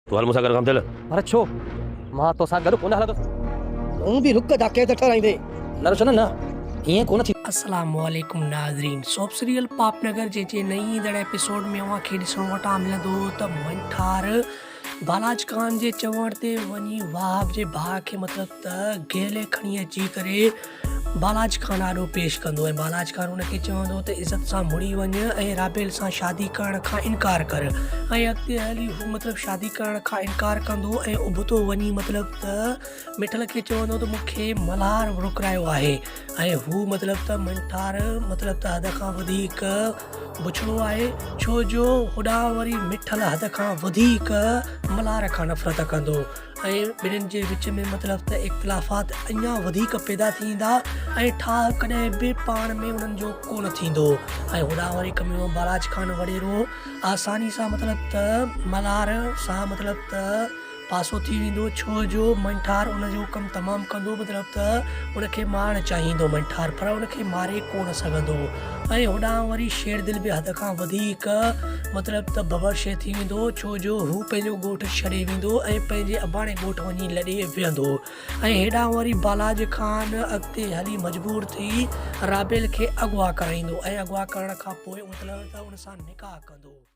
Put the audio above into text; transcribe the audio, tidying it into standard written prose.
तूं हल मूंसां गॾु कमु थियल। पर छो मां तोसां गॾु कोन हलंदुसि। तूं बि रुक धके त ठराईंदे न रोशन न ईअं कोन थी। अस्सलामुअलैकुम नाज़रीन, सोप सीरियल पापनगर जे नई ईंदड़ एपिसोड में अव्हांखे ॾिसणु वटां मिलंदो त मंठार बालाज खान जे चवण ते वञी वहाब जे भाउ खे मतिलबु त गेले खणी अची करे बालाज खान आॾो पेश कंदो ऐं बालाज खान हुनखे चवंदो त इज़त सां मुड़ी वञ ऐं राबेल सां शादी करण खां इनकार कर। ऐं अॻिते हली हू मतिलबु शादी करण खां इनकार कंदो ऐं उबतो वञी मतिलबु त मिठल खे चवंदो त मूंखे मल्हार रुकरायो आहे ऐं हू मतिलबु त मंठार मतिलबु त हद खां वधीक बुछड़ो आहे, छो जो होॾां वरी मिठल हद खां वधीक मल्हार खां नफ़रत कंदो ऐं ॿिन्हिनि जे विच में मतिलबु त इख़्तिलाफ़ात अञा वधीक पैदा थींदा ऐं ठाह कॾहिं बि पाण में उन्हनि जो कोन थींदो। ऐं होॾां वरी कमियो बालाज खान वॾेरो आसानी सां मतिलबु त मल्हार सां मतिलबु त पासो थी वेंदो, छो जो मंठार उनजो कमु तमामु कंदो, मतिलबु त उनखे मारणु चाहींदो मंठार, पर उनखे मारे कोन सघंदो। ऐं होॾां वरी शेर दिल बि हद खां वधीक मतिलबु त बबरशे थी वेंदो, छो जो हू पंहिंजो ॻोठु छॾे वेंदो ऐं पंहिंजे अबाणे ॻोठु वञी लॾे वेहंदो। ऐं हेॾां वरी बालाज खान अॻिते हली मजबूर थी राबेल खे अगवा कराईंदो ऐं अगवा करण खां पोइ मतिलबु त उन सां निकाह कंदो।